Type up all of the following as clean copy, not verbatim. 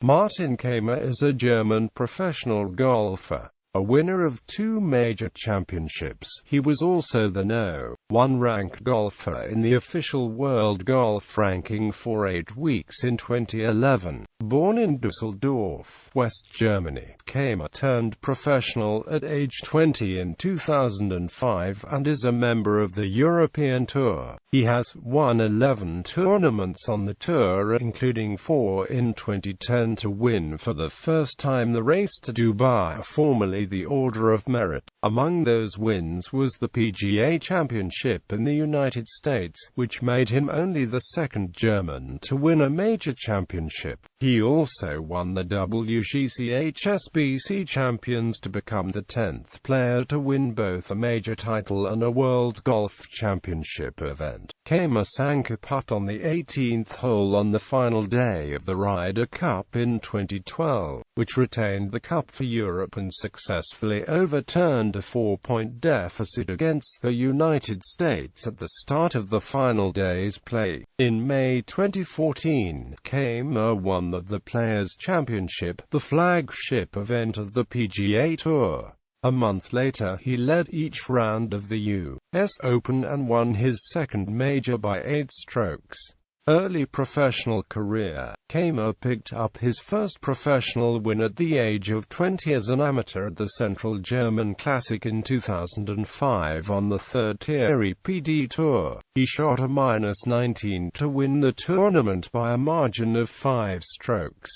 Martin Kaymer is a German professional golfer, a winner of 2 major championships. He was also the No. 1 ranked golfer in the official World Golf Ranking for 8 weeks in 2011. Born in Düsseldorf, West Germany, Kaymer turned professional at age 20 in 2005 and is a member of the European Tour. He has won 11 tournaments on the tour, including 4 in 2010 to win for the first time the Race to Dubai, formerly the Order of Merit. Among those wins was the PGA Championship in the United States, which made him only the second German to win a major championship. He also won the WGC HSBC Champions to become the 10th player to win both a major title and a World Golf Championship event. Kaymer sank a putt on the 18th hole on the final day of the Ryder Cup in 2012, which retained the Cup for Europe and successfully overturned a 4-point deficit against the United States at the start of the final day's play. In May 2014, Kaymer won the Players' Championship, the flagship event of the PGA Tour. A month later, he led each round of the U.S. Open and won his second major by 8 strokes. Early professional career. Kaymer picked up his first professional win at the age of 20 as an amateur at the Central German Classic in 2005 on the third-tier EPD Tour. He shot a -19 to win the tournament by a margin of 5 strokes.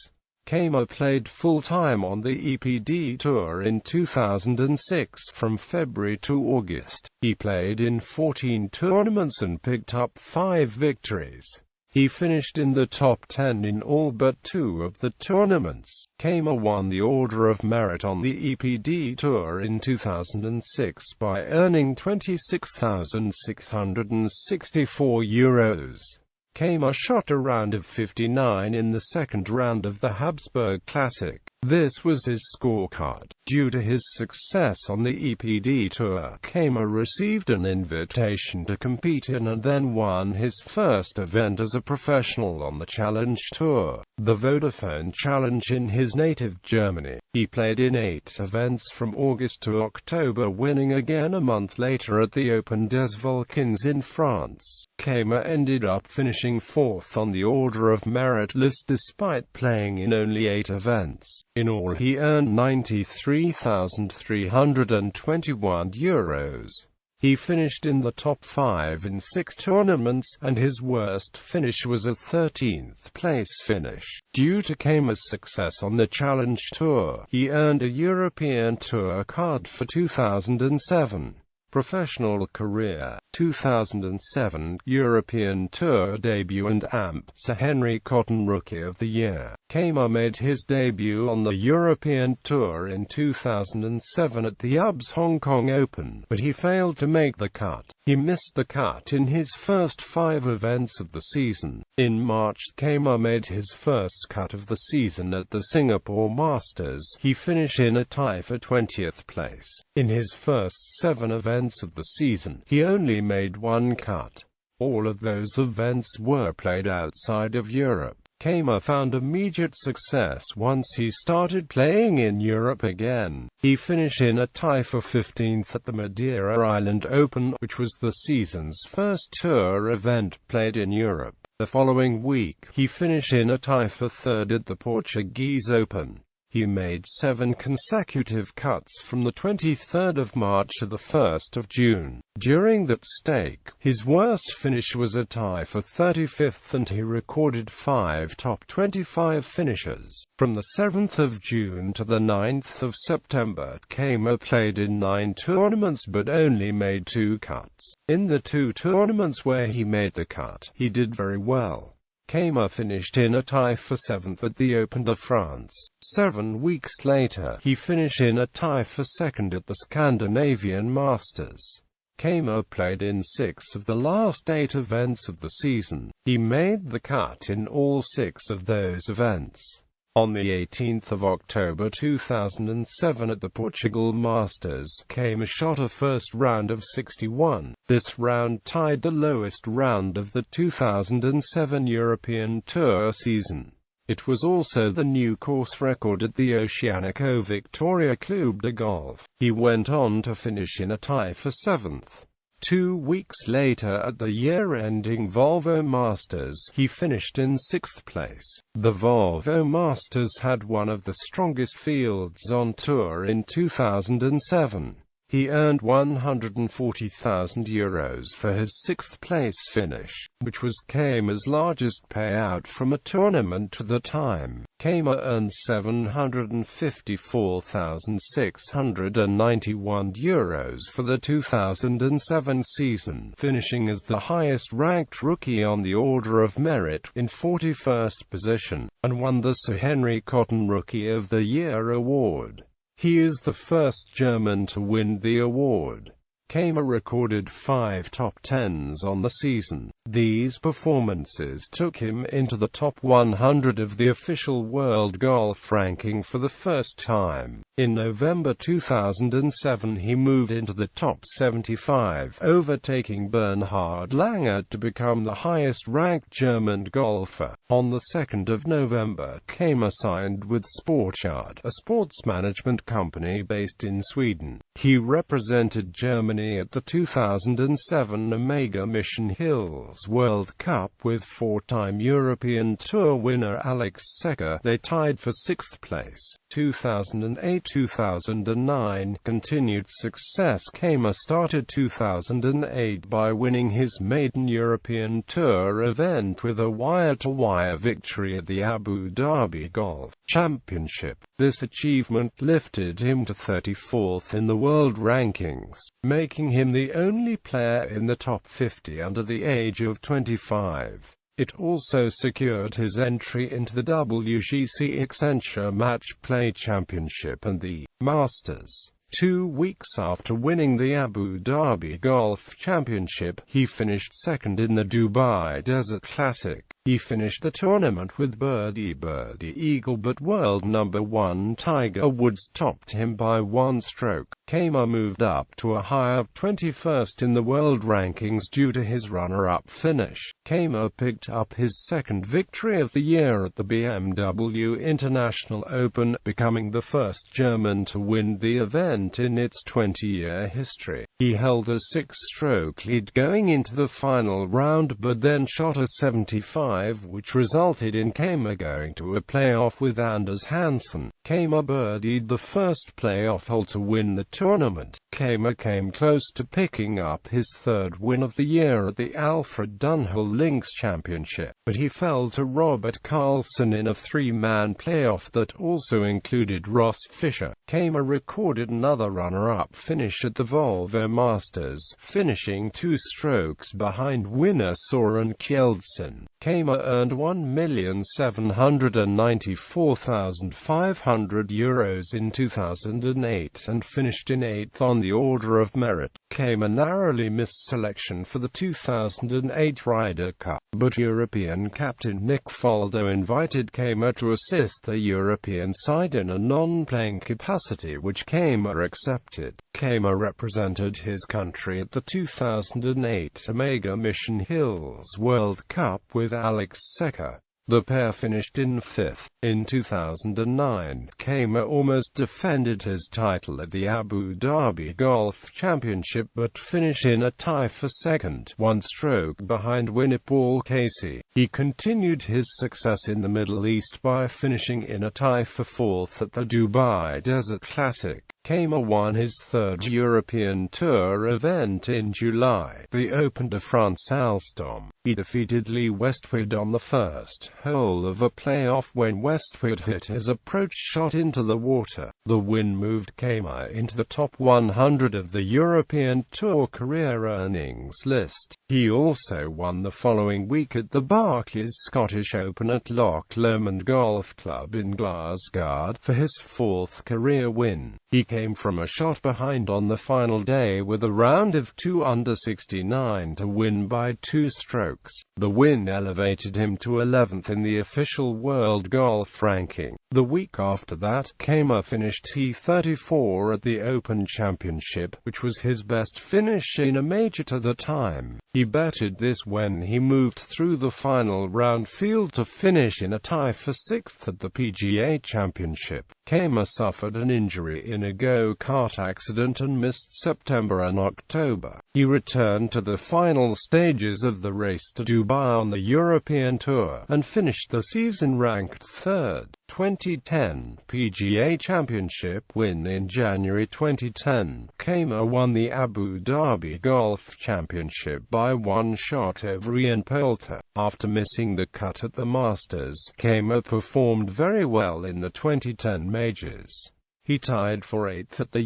Kaymer played full-time on the EPD Tour in 2006 from February to August. He played in 14 tournaments and picked up 5 victories. He finished in the top 10 in all but 2 of the tournaments. Kaymer won the Order of Merit on the EPD Tour in 2006 by earning €26,664. Kaymer shot a round of 59 in the second round of the Habsburg Classic. This was his scorecard. Due to his success on the EPD Tour, Kaymer received an invitation to compete in and then won his first event as a professional on the Challenge Tour, the Vodafone Challenge in his native Germany. He played in 8 events from August to October, winning again a month later at the Open des Vulcains in France. Kaymer ended up finishing 4th on the Order of Merit list despite playing in only 8 events. In all, he earned €93,321. He finished in the top 5 in 6 tournaments, and his worst finish was a 13th place finish. Due to Kaymer's success on the Challenge Tour, he earned a European Tour card for 2007. Professional career. 2007 European Tour debut and AMP Sir Henry Cotton Rookie of the Year. Kaymer made his debut on the European Tour in 2007 at the UBS Hong Kong Open, but he failed to make the cut. He missed the cut in his first 5 events of the season. In March, Kaymer made his first cut of the season at the Singapore Masters. He finished in a tie for 20th place. In his first 7 events of the season, he only made 1 cut. All of those events were played outside of Europe. Kaymer found immediate success once he started playing in Europe again. He finished in a tie for 15th at the Madeira Island Open, which was the season's first tour event played in Europe. The following week, he finished in a tie for 3rd at the Portuguese Open. He made 7 consecutive cuts from the 23rd of March to the 1st of June. During that stake, his worst finish was a tie for 35th and he recorded 5 top 25 finishes. From the 7th of June to the 9th of September, Kaymer played in 9 tournaments but only made 2 cuts. In the 2 tournaments where he made the cut, he did very well. Kaymer finished in a tie for 7th at the Open de France. 7 weeks later, he finished in a tie for 2nd at the Scandinavian Masters. Kaymer played in 6 of the last 8 events of the season. He made the cut in all 6 of those events. On the 18th of October 2007 at the Portugal Masters, Kaymer shot a first round of 61. This round tied the lowest round of the 2007 European Tour season. It was also the new course record at the Oceanico Victoria Club de Golf. He went on to finish in a tie for 7th. 2 weeks later at the year-ending Volvo Masters, he finished in 6th place. The Volvo Masters had one of the strongest fields on tour in 2007. He earned €140,000 for his 6th place finish, which was Kaymer's largest payout from a tournament at the time. Kaymer earned €754,691 for the 2007 season, finishing as the highest-ranked rookie on the order of merit, in 41st position, and won the Sir Henry Cotton Rookie of the Year award. He is the first German to win the award. Kaymer recorded 5 top 10s on the season. These performances took him into the top 100 of the official world golf ranking for the first time. In November 2007 he moved into the top 75, overtaking Bernhard Langer to become the highest-ranked German golfer. On the 2nd of November, Kaymer signed with Sportchart, a sports management company based in Sweden. He represented Germany at the 2007 Omega Mission Hills World Cup with 4-time European Tour winner Alex Secker. They tied for 6th place. 2008-2009 continued success. Kaymer started 2008 by winning his maiden European Tour event with a wire-to-wire victory at the Abu Dhabi Golf Championship. This achievement lifted him to 34th in the world rankings, making him the only player in the top 50 under the age of 25. It also secured his entry into the WGC Accenture Match Play Championship and the Masters. 2 weeks after winning the Abu Dhabi Golf Championship, he finished second in the Dubai Desert Classic. He finished the tournament with birdie eagle, but world number 1 Tiger Woods topped him by 1 stroke. Kaymer moved up to a high of 21st in the world rankings due to his runner-up finish. Kaymer picked up his 2nd victory of the year at the BMW International Open, becoming the first German to win the event in its 20-year history. He held a 6-stroke lead going into the final round, but then shot a 75, which resulted in Kaymer going to a playoff with Anders Hansen. Kaymer birdied the first playoff hole to win the tournament. Kaymer came close to picking up his 3rd win of the year at the Alfred Dunhill Links Championship, but he fell to Robert Carlson in a 3-man playoff that also included Ross Fisher. Kaymer recorded another runner-up finish at the Volvo Masters, finishing 2 strokes behind winner Søren Kjeldsen. Kaymer earned €1,794,500 in 2008 and finished in 8th on the order of merit. Kaymer narrowly missed selection for the 2008 Ryder Cup, but European captain Nick Faldo invited Kaymer to assist the European side in a non-playing capacity, which Kaymer accepted. Kaymer represented his country at the 2008 Omega Mission Hills World Cup with Alex Secker. The pair finished in 5th. In 2009, Kaymer almost defended his title at the Abu Dhabi Golf Championship but finished in a tie for 2nd, 1 stroke behind winner Paul Casey. He continued his success in the Middle East by finishing in a tie for 4th at the Dubai Desert Classic. Kaymer won his 3rd European Tour event in July, the Open de France Alstom. He defeated Lee Westwood on the first hole of a playoff when Westwood hit his approach shot into the water. The win moved Kaymer into the top 100 of the European Tour career earnings list. He also won the following week at the Barclays Scottish Open at Loch Lomond Golf Club in Glasgow for his 4th career win. He came from a shot behind on the final day with a round of 2 under 69 to win by 2 strokes. The win elevated him to 11th in the official world golf ranking. The week after that, Kaymer finished T34 at the Open Championship, which was his best finish in a major to the time. He bettered this when he moved through the final round field to finish in a tie for 6th at the PGA Championship. Kaymer suffered an injury in a go-kart accident and missed September and October. He returned to the final stages of the race to Dubai on the European Tour, and finished the season ranked 3rd. 2010 PGA Championship win. In January 2010, Kaymer won the Abu Dhabi Golf Championship by 1 shot over Ian Poulter. After missing the cut at the Masters, Kaymer performed very well in the 2010 majors. He tied for 8th at the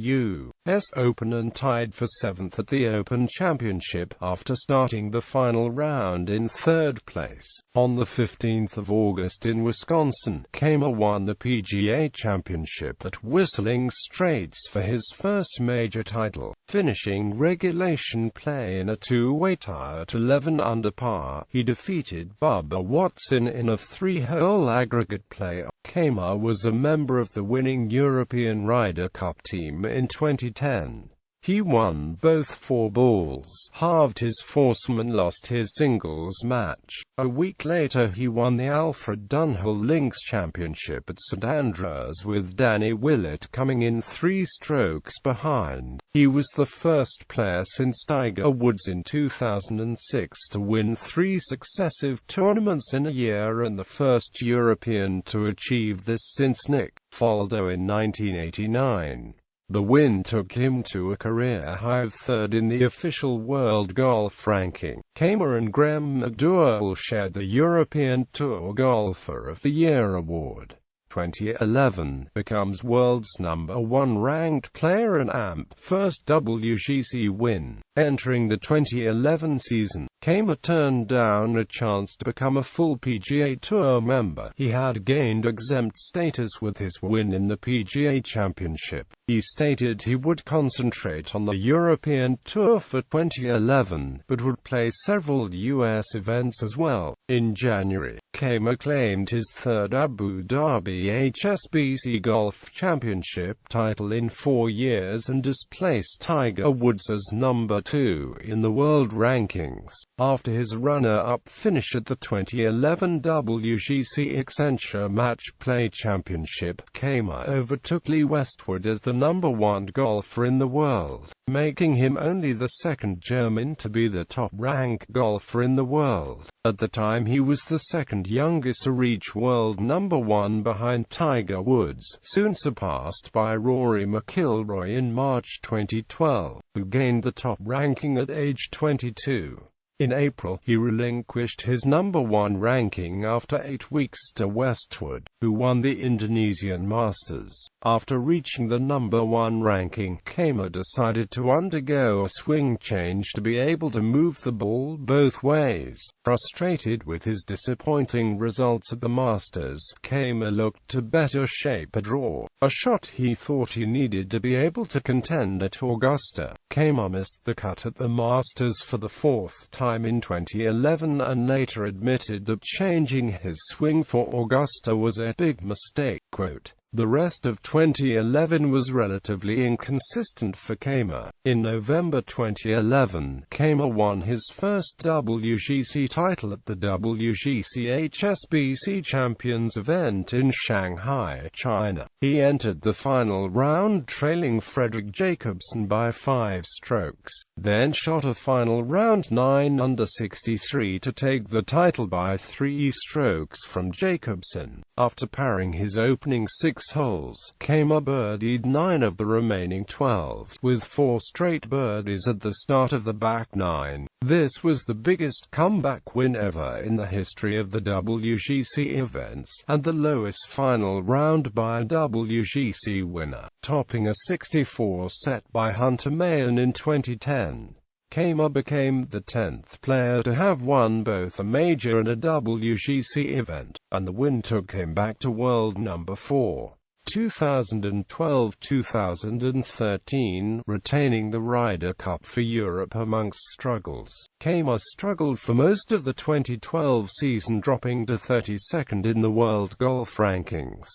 US Open and tied for 7th at the Open Championship, after starting the final round in 3rd place. On the 15th of August in Wisconsin, Kaymer won the PGA Championship at Whistling Straits for his first major title, finishing regulation play in a 2-way tie at 11 under par. He defeated Bubba Watson in a 3-hole aggregate play. Kaymer was a member of the winning European Ryder Cup team in 2010. He won both 4 balls, halved his foursome and lost his singles match. A week later he won the Alfred Dunhill Links Championship at St Andrews with Danny Willett coming in 3 strokes behind. He was the first player since Tiger Woods in 2006 to win 3 successive tournaments in a year, and the first European to achieve this since Nick Faldo in 1989. The win took him to a career high of 3rd in the official world golf ranking. Kaymer and Graham McDowell shared the European Tour Golfer of the Year award. 2011 becomes world's #1 ranked player and AMP first WGC win. Entering the 2011 season, Kaymer turned down a chance to become a full PGA Tour member. He had gained exempt status with his win in the PGA Championship. He stated he would concentrate on the European Tour for 2011, but would play several US events as well. In January, Kaymer claimed his 3rd Abu Dhabi HSBC Golf Championship title in 4 years and displaced Tiger Woods as #2 in the world rankings. After his runner-up finish at the 2011 WGC Accenture Match Play Championship, Kaymer overtook Lee Westwood as the #1 golfer in the world, making him only the 2nd German to be the top-ranked golfer in the world. At the time he was the 2nd youngest to reach world #1 behind Tiger Woods, soon surpassed by Rory McIlroy in March 2012, who gained the top ranking at age 22. In April, he relinquished his #1 ranking after 8 weeks to Westwood, who won the Indonesian Masters. After reaching the #1 ranking, Kaymer decided to undergo a swing change to be able to move the ball both ways. Frustrated with his disappointing results at the Masters, Kaymer looked to better shape a draw, a shot he thought he needed to be able to contend at Augusta. Kaymer missed the cut at the Masters for the 4th time in 2011 and later admitted that changing his swing for Augusta was a big mistake. Quote, "The rest of 2011 was relatively inconsistent for Kaymer. In November 2011, Kaymer won his first WGC title at the WGC HSBC Champions event in Shanghai, China. He entered the final round trailing Frederick Jacobsen by 5 strokes, then shot a final round 9 under 63 to take the title by 3 strokes from Jacobsen. After parring his opening 6 holes, Kaymer birdied 9 of the remaining 12, with 4 straight birdies at the start of the back 9. This was the biggest comeback win ever in the history of the WGC events, and the lowest final round by a WGC winner, topping a 64 set by Hunter Mahan in 2010. Kaymer became the 10th player to have won both a major and a WGC event, and the win took him back to world #4. 2012-2013, retaining the Ryder Cup for Europe amongst struggles. Kaymer struggled for most of the 2012 season, dropping to 32nd in the world golf rankings.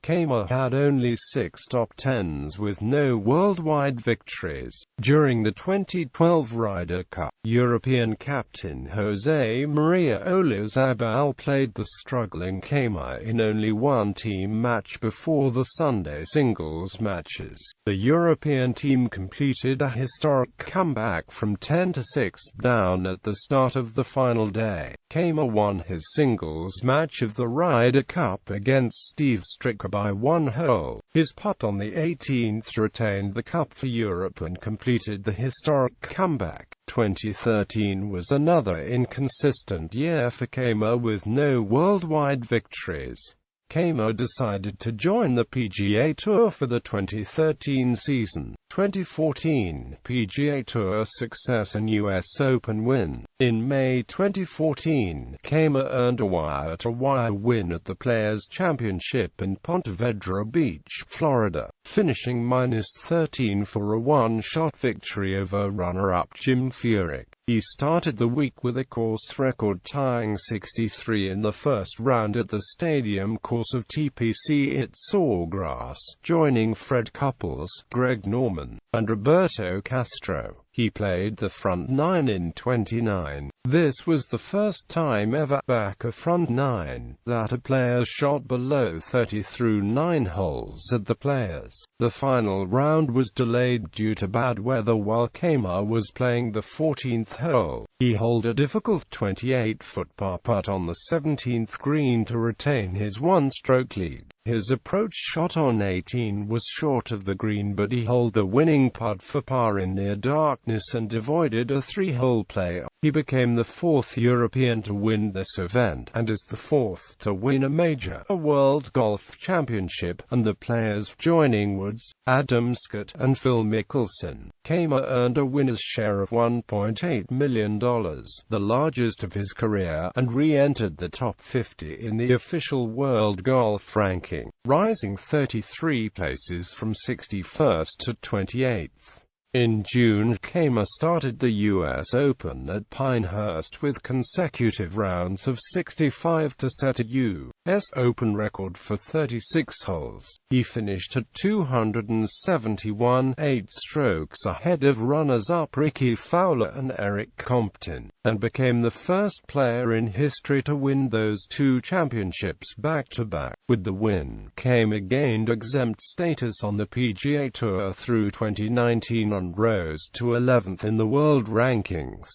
Kaymer had only 6 top 10s with no worldwide victories. During the 2012 Ryder Cup, European captain Jose Maria Olazabal played the struggling Kaymer in only one team match before the Sunday singles matches. The European team completed a historic comeback from 10-6 down at the start of the final day. Kaymer won his singles match of the Ryder Cup against Steve Stricker by 1 hole. His putt on the 18th retained the cup for Europe and completed the historic comeback. 2013 was another inconsistent year for Kaymer with no worldwide victories. Kaymer decided to join the PGA Tour for the 2013 season. 2014 PGA Tour success and US Open win. In May 2014, Kaymer earned a wire-to-wire win at the Players' Championship in Ponte Vedra Beach, Florida, finishing -13 for a one-shot victory over runner-up Jim Furyk. He started the week with a course record tying 63 in the first round at the stadium course of TPC at Sawgrass, joining Fred Couples, Greg Norman, and Roberto Castro. He played the front nine in 29. This was the first time ever back a front nine that a player shot below 30 through 9 holes at the Players. The final round was delayed due to bad weather while Kaymer was playing the 14th hole. He holed a difficult 28-foot par putt on the 17th green to retain his one-stroke lead. His approach shot on 18 was short of the green, but he holed the winning putt for par in near darkness and avoided a 3-hole play. He became the 4th European to win this event, and is the 4th to win a major, a World Golf Championship, and the Players, joining Woods, Adam Scott, and Phil Mickelson. Kaymer earned a winner's share of $1.8 million, the largest of his career, and re-entered the top 50 in the official World Golf ranking, rising 33 places from 61st to 28th. In June, Kaymer started the US Open at Pinehurst with consecutive rounds of 65 to set a US Open record for 36 holes. He finished at 271, 8 strokes ahead of runners-up Ricky Fowler and Eric Compton, and became the first player in history to win those two championships back-to-back. With the win, Kaymer gained exempt status on the PGA Tour through 2019 and rose to 11th in the world rankings.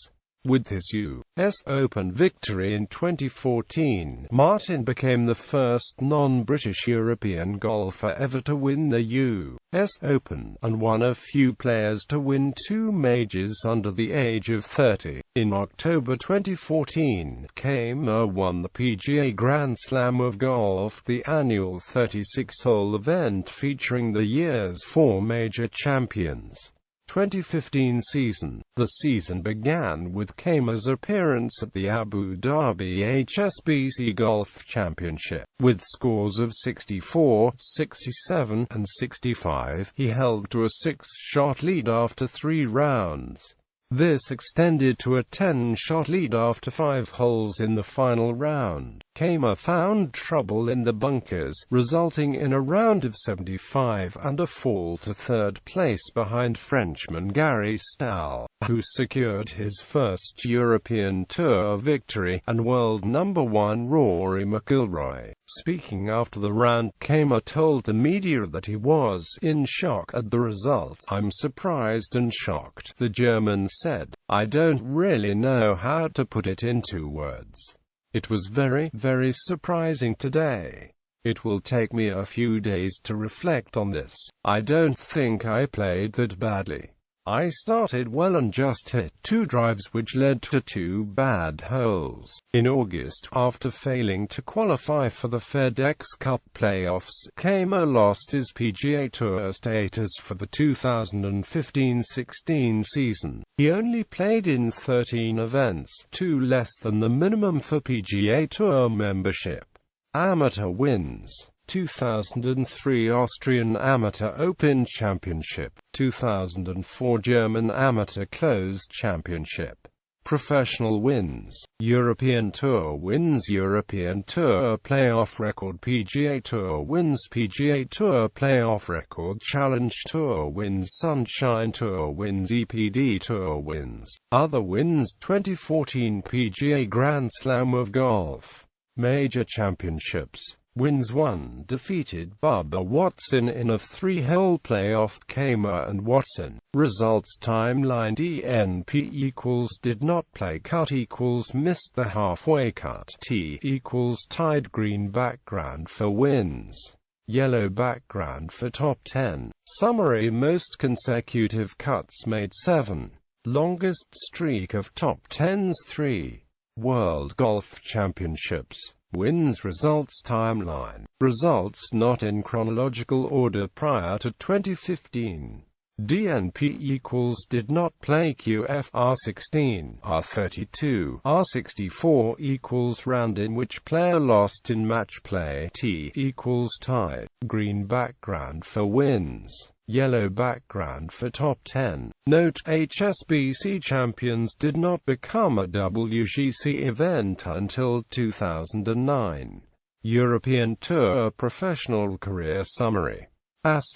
With his US Open victory in 2014, Martin became the first non-British European golfer ever to win the US Open, and one of few players to win 2 majors under the age of 30. In October 2014, Kaymer won the PGA Grand Slam of Golf, the annual 36-hole event featuring the year's 4 major champions. 2015 season. The season began with Kaymer's appearance at the Abu Dhabi HSBC Golf Championship. With scores of 64, 67, and 65, he held to a 6-shot lead after 3 rounds. This extended to a 10-shot lead after 5 holes in the final round. Kaymer found trouble in the bunkers, resulting in a round of 75 and a fall to 3rd place behind Frenchman Gary Stahl, who secured his first European Tour victory, and world number 1 Rory McIlroy. Speaking after the round, Kaymer told the media that he was in shock at the result. "I'm surprised and shocked," the German said. "I don't really know how to put it into words. It was very, very surprising today. It will take me a few days to reflect on this. I don't think I played that badly. I started well and just hit 2 drives which led to 2 bad holes." In August, after failing to qualify for the FedEx Cup playoffs, Kaymer lost his PGA Tour status for the 2015-16 season. He only played in 13 events, 2 less than the minimum for PGA Tour membership. Amateur wins. 2003 Austrian Amateur Open Championship, 2004 German Amateur Closed Championship. Professional wins: European Tour wins, European Tour Playoff record, PGA Tour wins, PGA Tour Playoff record, Challenge Tour wins, Sunshine Tour wins, EPD Tour wins. Other wins: 2014 PGA Grand Slam of Golf. Major Championships. Wins 1, defeated Bubba Watson in a 3-hole playoff, Kaymer and Watson. Results timeline: DNP equals did not play, cut equals missed the halfway cut, T equals tied. Green background for wins, yellow background for top 10. Summary: most consecutive cuts made 7. Longest streak of top 10s 3. World Golf Championships. Wins. Results timeline. Results not in chronological order prior to 2015. DNP equals did not play, QF R16, R32, R64 equals round in which player lost in match play, T equals tied. Green background for wins, yellow background for top 10. Note: HSBC Champions did not become a WGC event until 2009. European Tour Professional Career Summary. As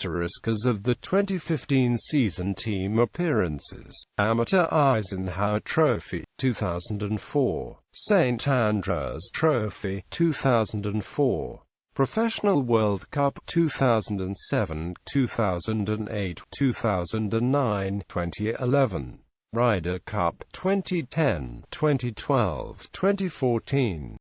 of the 2015 season team appearances: Amateur Eisenhower Trophy, 2004, St. Andrews Trophy, 2004, Professional World Cup, 2007, 2008, 2009, 2011, Ryder Cup, 2010, 2012, 2014.